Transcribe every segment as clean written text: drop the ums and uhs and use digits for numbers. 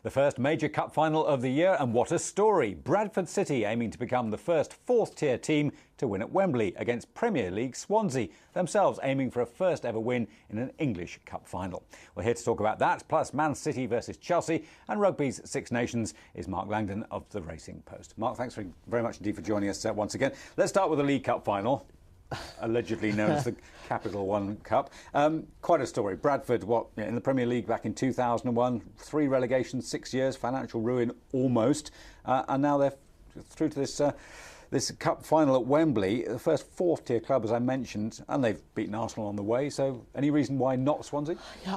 The first major cup final of the year, and what a story. Bradford City aiming to become the first fourth-tier team to win at Wembley against Premier League Swansea, themselves aiming for a first ever win in an English cup final. We're here to talk about that, plus Man City versus Chelsea and rugby's Six Nations, is Mark Langdon of the Racing Post. Mark, thanks very much indeed for joining us once again. Let's start with the League Cup final, allegedly known as the Capital One Cup. Quite a story. Bradford, in the Premier League back in 2001, 3 relegations, 6 years, financial ruin almost, and now they're through to this cup final at Wembley, the first fourth-tier club, as I mentioned, and they've beaten Arsenal on the way. So, any reason why not Swansea? Yeah,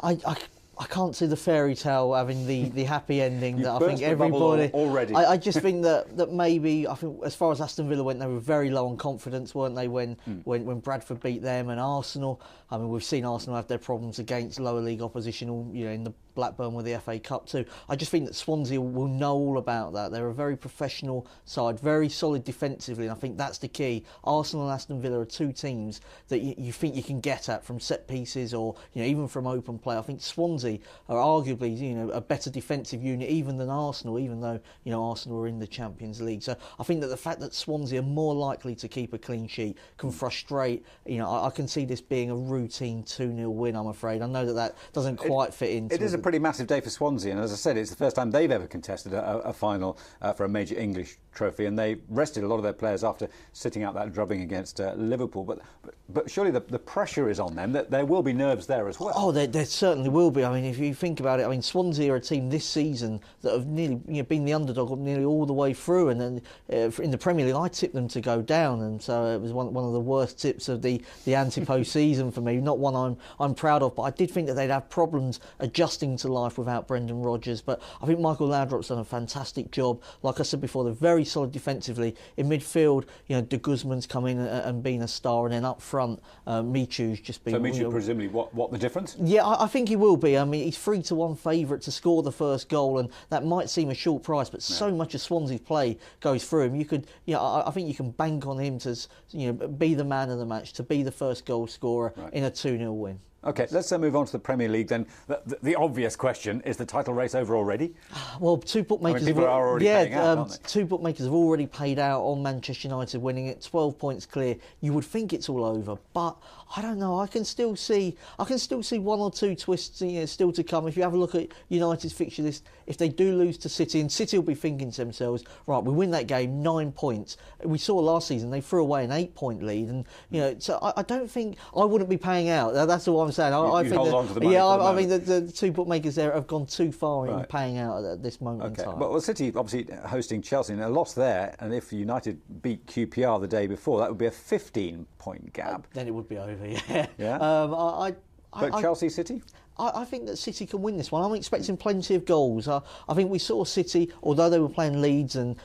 I can't see the fairy tale having the happy ending that I think everybody already. I just think that maybe, I think as far as Aston Villa went, they were very low on confidence, weren't they, when Bradford beat them and Arsenal. I mean, we've seen Arsenal have their problems against lower league opposition, in the Blackburn with the FA Cup too. I just think that Swansea will know all about that. They're a very professional side, very solid defensively, and I think that's the key. Arsenal and Aston Villa are two teams that you think you can get at from set pieces or even from open play. I think Swansea are arguably a better defensive unit even than Arsenal, even though Arsenal are in the Champions League. So I think that the fact that Swansea are more likely to keep a clean sheet can frustrate. I can see this being a routine 2-0 win, I'm afraid. I know that doesn't quite fit into it. It is a pretty massive day for Swansea, and as I said, it's the first time they've ever contested a final for a major English trophy, and they rested a lot of their players after sitting out that drubbing against Liverpool. But surely the pressure is on them, that there will be nerves there as well. Oh, there certainly will be. I mean, if you think about it, Swansea are a team this season that have nearly been the underdog nearly all the way through, and then in the Premier League I tipped them to go down, and so it was one of the worst tips of the anti-post season for me. Not one I'm proud of, but I did think that they'd have problems adjusting to life without Brendan Rodgers. But I think Michael Laudrup's done a fantastic job. Like I said before, they're very solid defensively. In midfield, De Guzman's come in and been a star, and then up front, Michu's just been... So Michu presumably what the difference? Yeah, I think he will be. I mean, he's 3-1 favourite to score the first goal, and that might seem a short price, but so much of Swansea's play goes through him. You could, I think you can bank on him to, be the man of the match, to be the first goal scorer in a 2-0 win. OK, let's move on to the Premier League then. The obvious question, is the title race over already? Well, two bookmakers... people are already paying out, aren't they? Two bookmakers have already paid out on Manchester United winning it, 12 points clear. You would think it's all over, but I don't know. I can still see one or two twists still to come. If you have a look at United's fixture list, if they do lose to City, and City will be thinking to themselves, right, we win that game, 9 points. We saw last season they threw away an 8-point lead, and so I don't think I wouldn't be paying out. That's all I'm saying. I think hold on to the money. I mean the two bookmakers there have gone too far in paying out at this moment in time. Well, City obviously hosting Chelsea, and a loss there, and if United beat QPR the day before, that would be a 15-point gap. Then it would be over, yeah. But Chelsea, City? I think that City can win this one. I'm expecting plenty of goals. I think we saw City, although they were playing Leeds and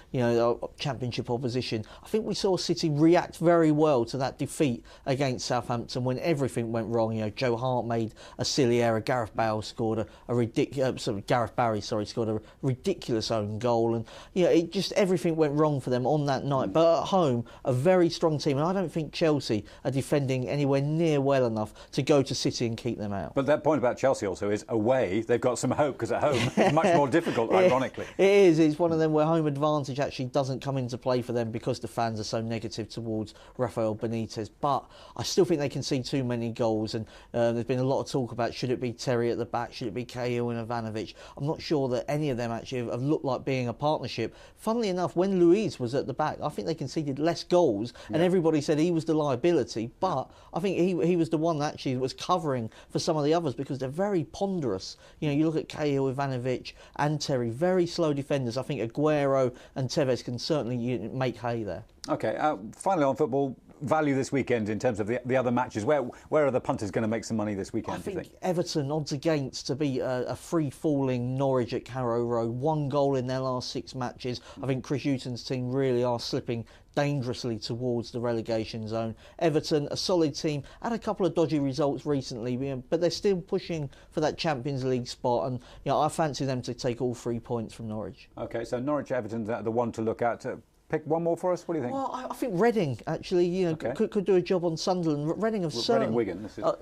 Championship opposition, I think we saw City react very well to that defeat against Southampton when everything went wrong. Joe Hart made a silly error. Gareth Bale scored a ridiculous. Gareth Barry, scored a ridiculous own goal, and it just everything went wrong for them on that night. But at home, a very strong team, and I don't think Chelsea are defending anywhere near well enough to go to City and keep them out. But that point about Chelsea also is away they've got some hope, because at home it's much more difficult, ironically. It is. It's one of them where home advantage actually doesn't come into play for them because the fans are so negative towards Rafael Benitez. But I still think they can see too many goals, and there's been a lot of talk about should it be Terry at the back, should it be Cahill and Ivanovic. I'm not sure that any of them actually have looked like being a partnership. Funnily enough, when Luiz was at the back, I think they conceded less goals, and everybody said he was the liability, but I think he was the one that actually was covering for some of the others, because they're very ponderous. You look at Cahill, Ivanovic and Terry, very slow defenders. I think Aguero and Tevez can certainly make hay there. OK, finally on football, value this weekend in terms of the other matches. Where are the punters going to make some money this weekend, do you think? Everton, odds against to beat a free-falling Norwich at Carrow Road. 1 goal in their last 6 matches. I think Chris Hughton's team really are slipping dangerously towards the relegation zone. Everton, a solid team, had a couple of dodgy results recently, but they're still pushing for that Champions League spot, and I fancy them to take all 3 points from Norwich. OK, so Norwich, Everton, the one to look at. Pick one more for us. What do you think? Well, I think Reading actually, could do a job on Sunderland. Reading have certainly... Reading Wigan.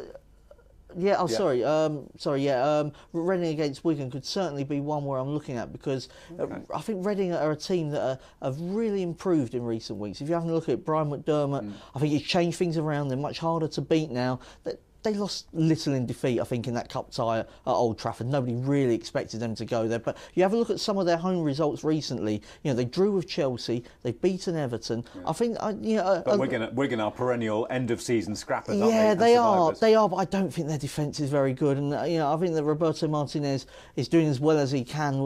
Yeah, Reading against Wigan could certainly be one where I'm looking at, because I think Reading are a team that have really improved in recent weeks. If you have a look at Brian McDermott, I think he's changed things around. They're much harder to beat now. They lost little in defeat, I think, in that cup tie at Old Trafford. Nobody really expected them to go there. But you have a look at some of their home results recently. You know, they drew with Chelsea, they've beaten Everton. Yeah. I think, but Wigan are perennial end-of-season scrappers, aren't they? Yeah, they are. But I don't think their defence is very good. And I think that Roberto Martinez is doing as well as he can,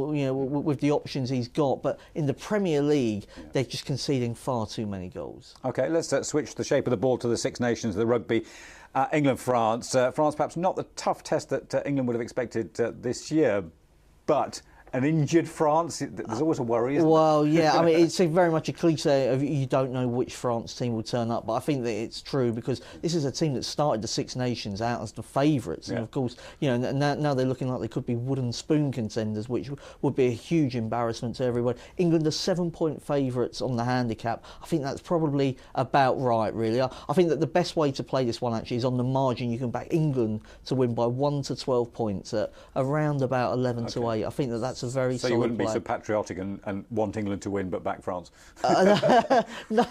with the options he's got. But in the Premier League, they're just conceding far too many goals. OK, let's switch the shape of the ball to the Six Nations, the rugby. England-France. France perhaps not the tough test that England would have expected this year, but an injured France, there's always a worry, isn't there? Well, yeah, I mean, it's very much a cliche of you don't know which France team will turn up, but I think that it's true, because this is a team that started the Six Nations out as the favourites, and of course, now they're looking like they could be wooden spoon contenders, which would be a huge embarrassment to everyone. England are 7-point favourites on the handicap. I think that's probably about right, really. I think that the best way to play this one actually is on the margin. You can back England to win by 1 to 12 points at around about 11 to 8. I think that's a very solid So you wouldn't play. be so patriotic and want England to win but back France? No,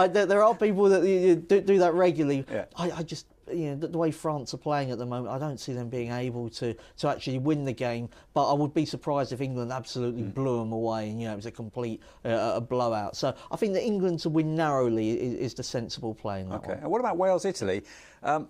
there are people that do that regularly. Yeah. I just, the way France are playing at the moment, I don't see them being able to actually win the game. But I would be surprised if England absolutely blew them away and, it was a complete a blowout. So I think that England to win narrowly is the sensible play in that one. And what about Wales-Italy?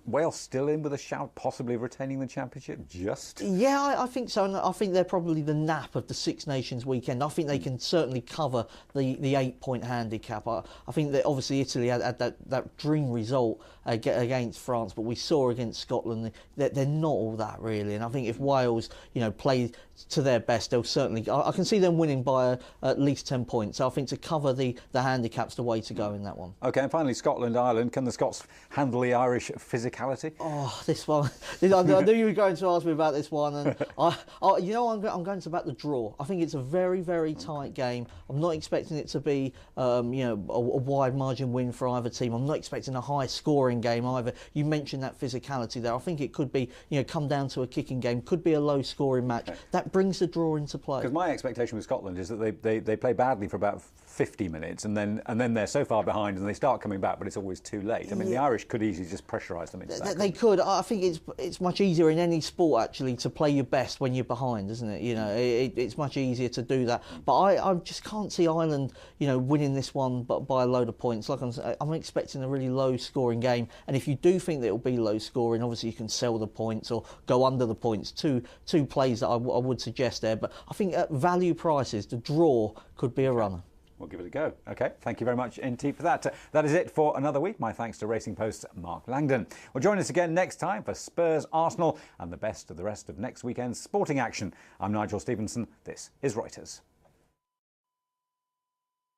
Wales still in with a shout possibly of retaining the championship, just? Yeah, I think so. And I think they're probably the nap of the Six Nations weekend. I think they can certainly cover the 8-point handicap. I think that obviously Italy had that dream result against France, but we saw against Scotland that they're not all that really. And I think if Wales, play to their best, they'll certainly. I can see them winning by at least 10 points. So I think to cover the handicap's the way to go in that one. OK, and finally Scotland-Ireland. Can the Scots handle the Irish physicality? Oh, this one. I knew you were going to ask me about this one, and I'm going to back the draw. I think it's a very, very tight game. I'm not expecting it to be, a wide margin win for either team. I'm not expecting a high-scoring game either. You mentioned that physicality there. I think it could be, come down to a kicking game. Could be a low-scoring match. Okay. That brings the draw into play. Because my expectation with Scotland is that they play badly for about 50 minutes, and then they're so far behind, and they start coming back, but it's always too late. I mean, the Irish could easily just pressurise them into that. They could. I think it's much easier in any sport actually to play your best when you're behind, isn't it? It's much easier to do that. But I just can't see Ireland, winning this one by a load of points. Like I'm expecting a really low-scoring game, and if you do think that it'll be low-scoring, obviously you can sell the points or go under the points. Two plays that I would suggest there. But I think at value prices, the draw could be a runner. We'll give it a go. OK, thank you very much, NT, for that. That is it for another week. My thanks to Racing Post's Mark Langdon. Well, join us again next time for Spurs, Arsenal and the best of the rest of next weekend's sporting action. I'm Nigel Stevenson. This is Reuters.